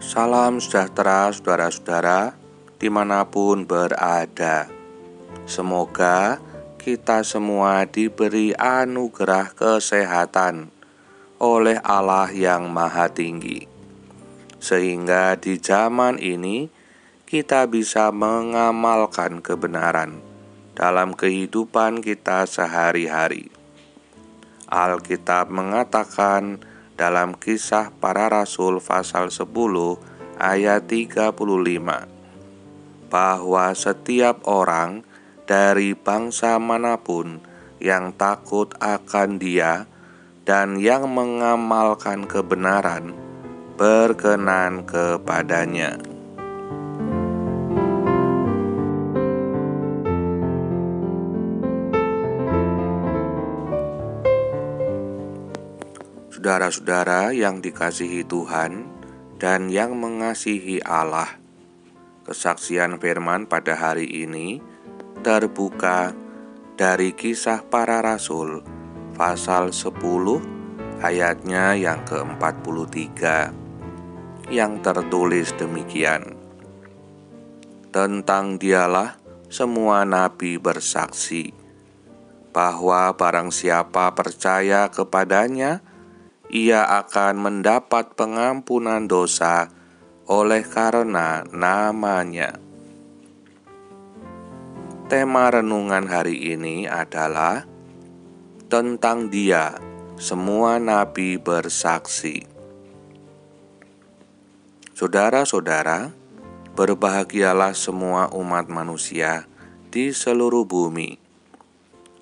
Salam sejahtera saudara-saudara dimanapun berada. Semoga kita semua diberi anugerah kesehatan oleh Allah yang Maha Tinggi, sehingga di zaman ini kita bisa mengamalkan kebenaran dalam kehidupan kita sehari-hari. Alkitab mengatakan dalam Kisah Para Rasul pasal 10 ayat 35 bahwa setiap orang dari bangsa manapun yang takut akan Dia dan yang mengamalkan kebenaran berkenan kepadanya. Saudara-saudara yang dikasihi Tuhan dan yang mengasihi Allah, kesaksian firman pada hari ini terbuka dari Kisah Para Rasul pasal 10 ayatnya yang ke-43 yang tertulis demikian. Tentang Dialah semua nabi bersaksi bahwa barang siapa percaya kepadanya, ia akan mendapat pengampunan dosa oleh karena namanya. Tema renungan hari ini adalah tentang Dia, semua nabi bersaksi. Saudara-saudara, berbahagialah semua umat manusia di seluruh bumi,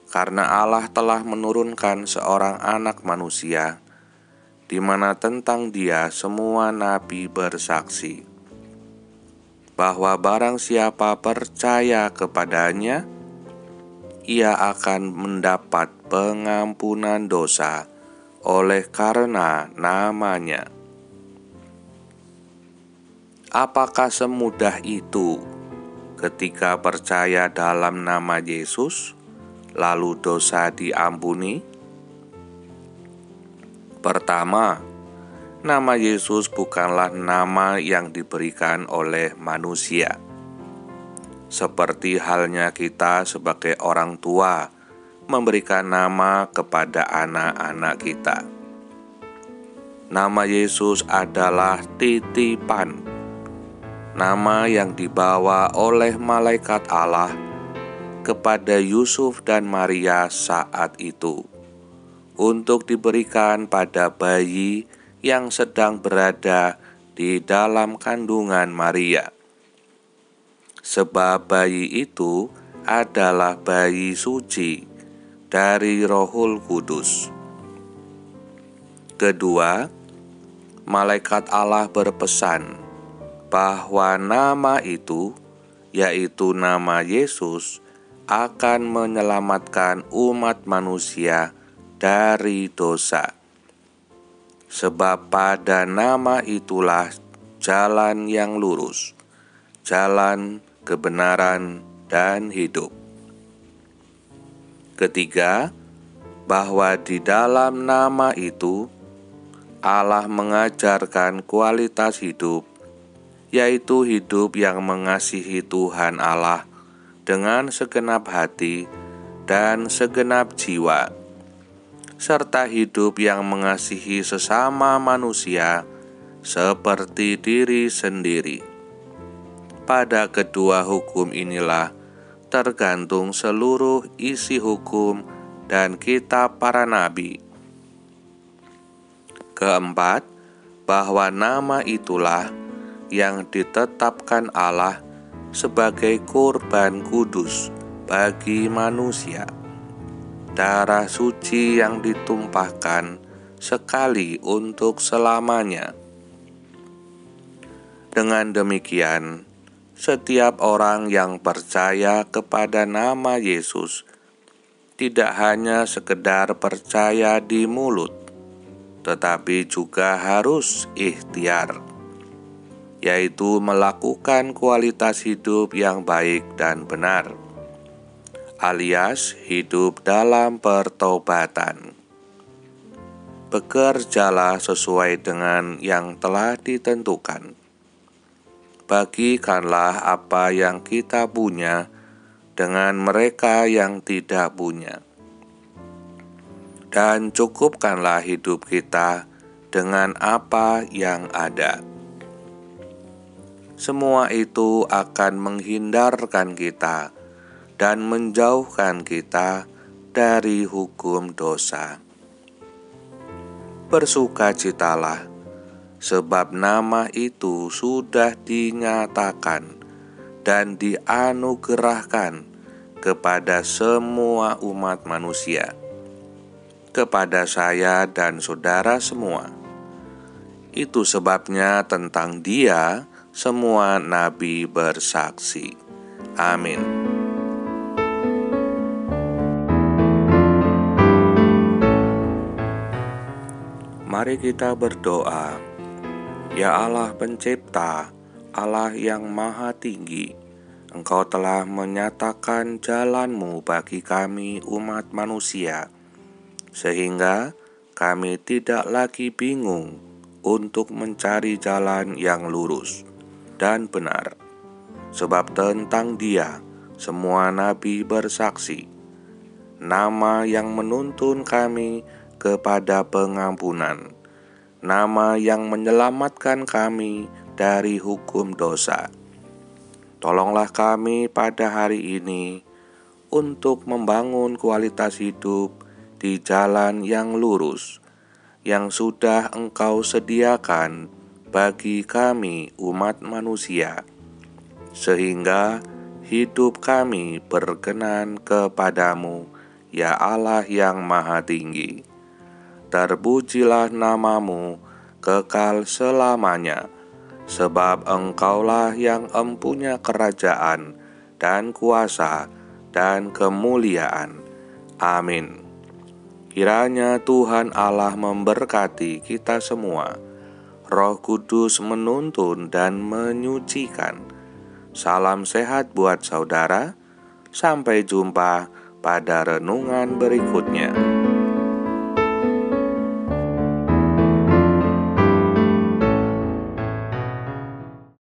karena Allah telah menurunkan seorang anak manusia, di mana tentang Dia semua nabi bersaksi, bahwa barang siapa percaya kepadanya, ia akan mendapat pengampunan dosa oleh karena namanya. Apakah semudah itu ketika percaya dalam nama Yesus, lalu dosa diampuni? Pertama, nama Yesus bukanlah nama yang diberikan oleh manusia. Seperti halnya kita sebagai orang tua memberikan nama kepada anak-anak kita. Nama Yesus adalah titipan, nama yang dibawa oleh malaikat Allah kepada Yusuf dan Maria saat itu, untuk diberikan pada bayi yang sedang berada di dalam kandungan Maria. Sebab bayi itu adalah bayi suci dari Rohul Kudus. Kedua, malaikat Allah berpesan bahwa nama itu, yaitu nama Yesus, akan menyelamatkan umat manusia dari dosa. Sebab pada nama itulah jalan yang lurus, jalan kebenaran dan hidup. Ketiga, bahwa di dalam nama itu Allah mengajarkan kualitas hidup, yaitu hidup yang mengasihi Tuhan Allah dengan segenap hati dan segenap jiwa, serta hidup yang mengasihi sesama manusia seperti diri sendiri. Pada kedua hukum inilah tergantung seluruh isi hukum dan kitab para nabi. Keempat, bahwa nama itulah yang ditetapkan Allah sebagai kurban kudus bagi manusia, darah suci yang ditumpahkan sekali untuk selamanya. Dengan demikian, setiap orang yang percaya kepada nama Yesus tidak hanya sekedar percaya di mulut, tetapi juga harus ikhtiar, yaitu melakukan kualitas hidup yang baik dan benar, alias hidup dalam pertobatan. Bekerjalah sesuai dengan yang telah ditentukan, bagikanlah apa yang kita punya dengan mereka yang tidak punya. Dan cukupkanlah hidup kita dengan apa yang ada. Semua itu akan menghindarkan kita dan menjauhkan kita dari hukum dosa. Bersukacitalah, sebab nama itu sudah dinyatakan dan dianugerahkan kepada semua umat manusia, kepada saya dan saudara semua. Itu sebabnya tentang Dia semua nabi bersaksi. Amin. Mari kita berdoa. Ya Allah Pencipta, Allah yang Maha Tinggi, Engkau telah menyatakan jalan-Mu bagi kami umat manusia, sehingga kami tidak lagi bingung untuk mencari jalan yang lurus dan benar. Sebab tentang Dia semua nabi bersaksi, nama yang menuntun kami kepada pengampunan, nama yang menyelamatkan kami dari hukum dosa. Tolonglah kami pada hari ini untuk membangun kualitas hidup di jalan yang lurus, yang sudah Engkau sediakan bagi kami umat manusia, sehingga hidup kami berkenan kepadamu, ya Allah yang Maha Tinggi. Terpujilah nama-Mu kekal selamanya, sebab Engkaulah yang empunya kerajaan dan kuasa dan kemuliaan. Amin. Kiranya Tuhan Allah memberkati kita semua, Roh Kudus menuntun dan menyucikan. Salam sehat buat saudara. Sampai jumpa pada renungan berikutnya.